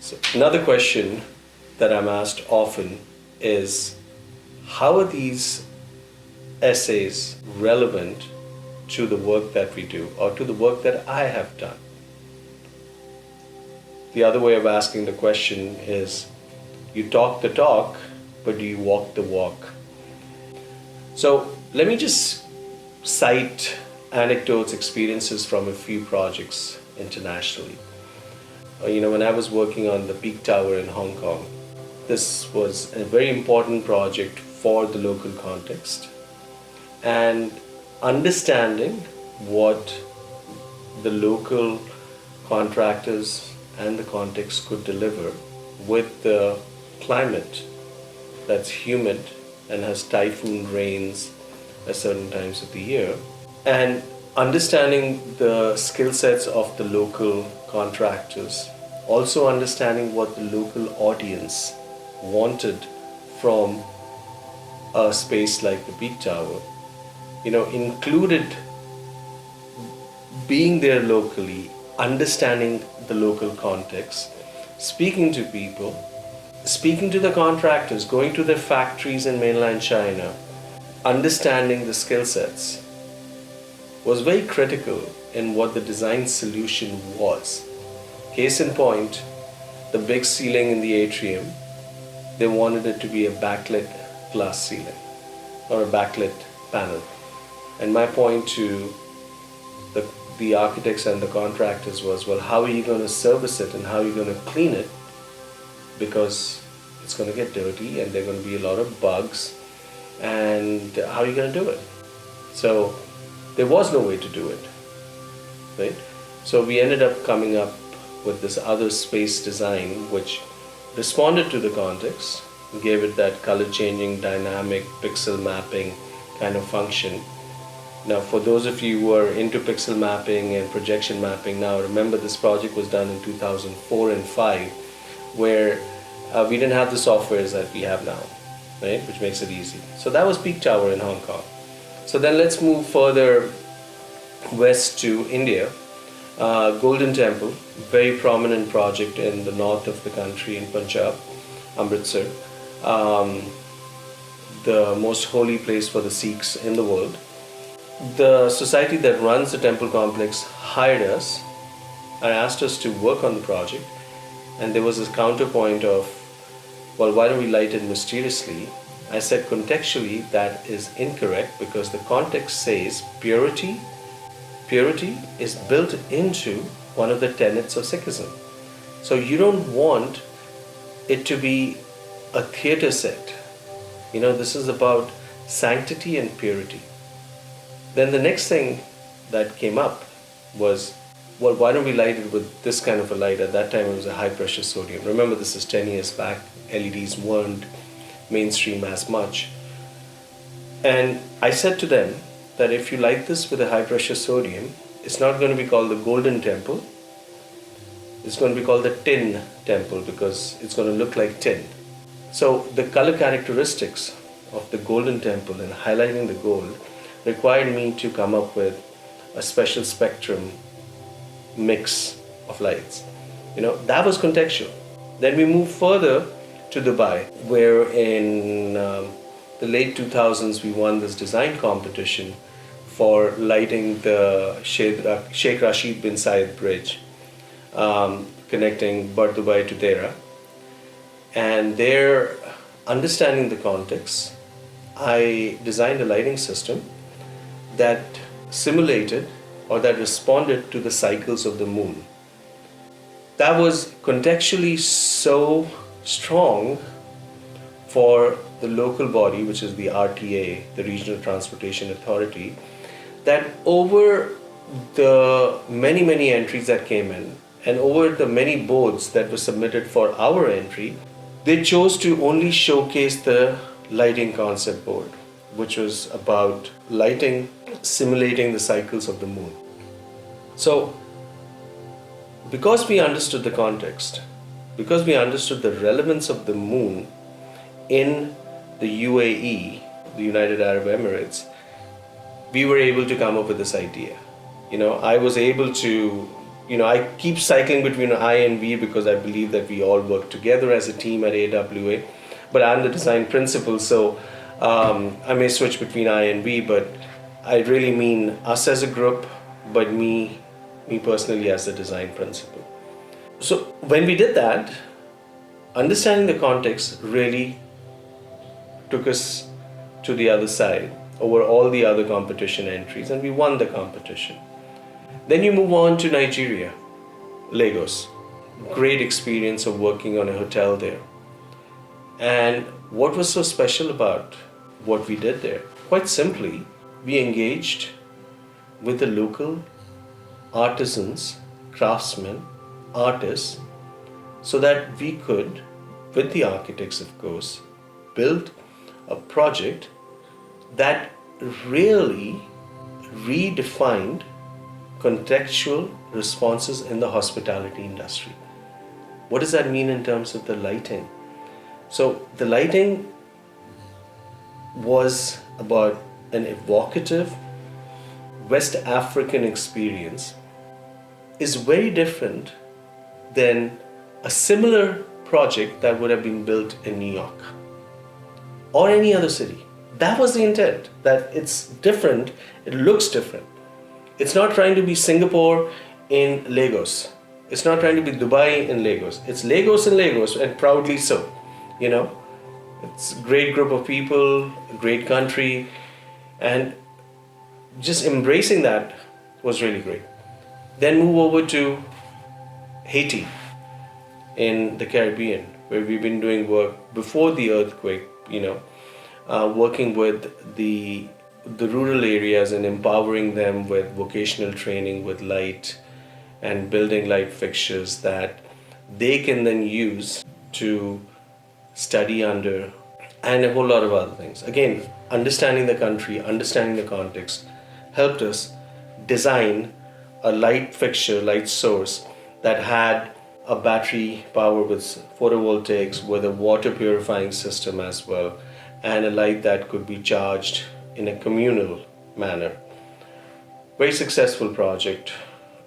So another question that I'm asked often is, how are these essays relevant to the work that we do or to the work that I have done? The other way of asking the question is, you talk the talk, but do you walk the walk? So let me just cite anecdotes, experiences from a few projects internationally. When I was working on the Peak Tower in Hong Kong, this was a very important project for the local context, and understanding what the local contractors and the context could deliver with the climate that's humid and has typhoon rains at certain times of the year, and understanding the skill sets of the local contractors, also understanding what the local audience wanted from a space like the Peak Tower, included being there locally, understanding the local context, speaking to people, speaking to the contractors, going to their factories in mainland China, understanding the skill sets was very critical in what the design solution was. Case in point, the big ceiling in the atrium, they wanted it to be a backlit glass ceiling or a backlit panel. And my point to the architects and the contractors was, well, how are you going to service it and how are you going to clean it? Because it's going to get dirty and there are going to be a lot of bugs, and how are you going to do it? So there was no way to do it, right? So we ended up coming up with this other space design which responded to the context, gave it that color changing, dynamic, pixel mapping kind of function. Now, for those of you who are into pixel mapping and projection mapping, now remember this project was done in 2004 and 5, where we didn't have the softwares that we have now, right? Which makes it easy. So that was Peak Tower in Hong Kong. So then let's move further west to India. Golden Temple, very prominent project in the north of the country in Punjab, Amritsar, the most holy place for the Sikhs in the world. The society that runs the temple complex hired us and asked us to work on the project, and there was this counterpoint of, well, why don't we light it mysteriously? I said contextually that is incorrect, because the context says purity is built into one of the tenets of Sikhism. So you don't want it to be a theater set. This is about sanctity and purity. Then the next thing that came up was, well, why don't we light it with this kind of a light? At that time it was a high pressure sodium. Remember, this is 10 years back. LEDs weren't mainstream as much. And I said to them that if you light this with a high pressure sodium, it's not going to be called the Golden Temple. It's going to be called the Tin Temple, because it's going to look like tin. So the color characteristics of the Golden Temple and highlighting the gold required me to come up with a special spectrum mix of lights. That was contextual. Then we moved further to Dubai, where in the late 2000s we won this design competition for lighting the Sheikh Rashid bin Zayed bridge, connecting Bur Dubai to Dera. And there, understanding the context, I designed a lighting system that simulated or that responded to the cycles of the moon. That was contextually so strong for the local body, which is the RTA, the Regional Transportation Authority, that over the many entries that came in and over the many boards that were submitted for our entry, they chose to only showcase the lighting concept board, which was about lighting simulating the cycles of the moon. So, because we understood the context, because we understood the relevance of the moon in the UAE, the United Arab Emirates, we were able to come up with this idea. I was able to I keep cycling between I and we because I believe that we all work together as a team at AWA. But I'm the design principal, so I may switch between I and we, but I really mean us as a group, but me personally as the design principal. So when we did that, understanding the context really took us to the other side over all the other competition entries, and we won the competition. Then you move on to Nigeria, Lagos. Great experience of working on a hotel there. And what was so special about what we did there? Quite simply, we engaged with the local artisans, craftsmen, artists, so that we could, with the architects of course, build a project that really redefined contextual responses in the hospitality industry. What does that mean in terms of the lighting? So the lighting was about an evocative West African experience, is very different than a similar project that would have been built in New York or any other city. That was the intent, that it's different, it looks different. It's not trying to be Singapore in Lagos. It's not trying to be Dubai in Lagos. It's Lagos in Lagos, and proudly so. It's a great group of people, a great country, and just embracing that was really great. Then move over to Haiti in the Caribbean, where we've been doing work before the earthquake, working with the rural areas and empowering them with vocational training with light and building light fixtures that they can then use to study under, and a whole lot of other things. Again, understanding the country, understanding the context helped us design a light fixture, light source that had a battery power with photovoltaics with a water purifying system as well, and a light that could be charged in a communal manner. Very successful project,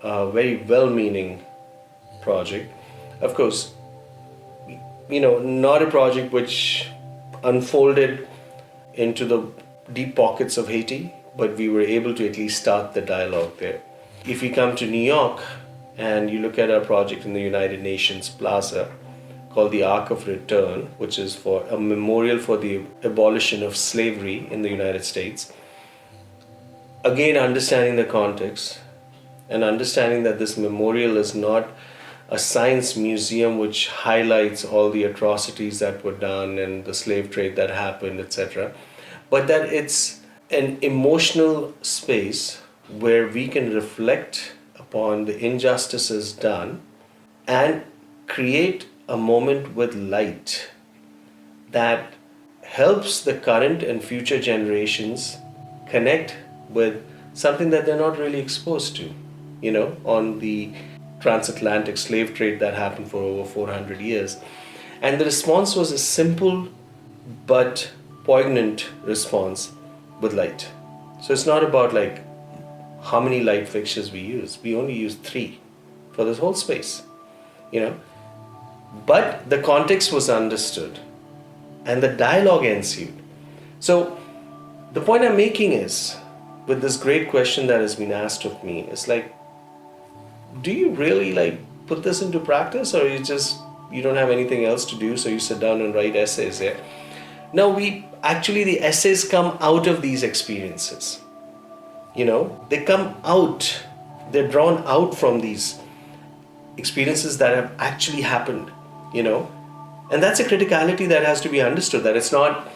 very well-meaning project. Of course, not a project which unfolded into the deep pockets of Haiti, but we were able to at least start the dialogue there. If you come to New York and you look at our project in the United Nations Plaza called the Arc of Return, which is for a memorial for the abolition of slavery in the United States, again understanding the context and understanding that this memorial is not a science museum which highlights all the atrocities that were done and the slave trade that happened, etc., but that it's an emotional space where we can reflect upon the injustices done and create a moment with light that helps the current and future generations connect with something that they're not really exposed to, on the transatlantic slave trade that happened for over 400 years. And the response was a simple but poignant response with light. So it's not about how many light fixtures we use. We only use 3 for this whole space, But the context was understood and the dialogue ensued. So the point I'm making is, with this great question that has been asked of me, is do you really put this into practice, or you don't have anything else to do, so you sit down and write essays? Yeah. Now the essays come out of these experiences. They come out, they're drawn out from these experiences that have actually happened, and that's a criticality that has to be understood, that it's not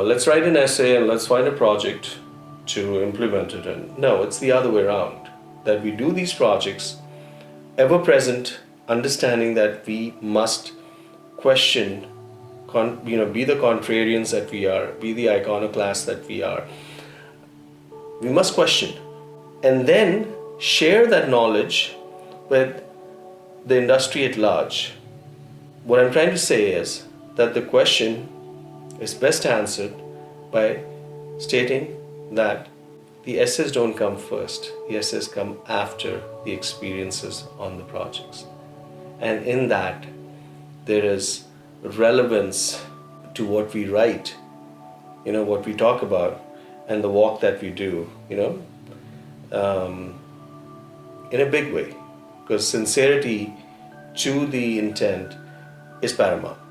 let's write an essay and let's find a project to implement it in. No, it's the other way around, that we do these projects ever present, understanding that we must question, be the contrarians that we are, be the iconoclasts that we are. We must question and then share that knowledge with the industry at large. What I'm trying to say is that the question is best answered by stating that the essays don't come first. The essays come after the experiences on the projects. And in that, there is relevance to what we write, what we talk about, and the walk that we do, in a big way. Because sincerity to the intent is paramount.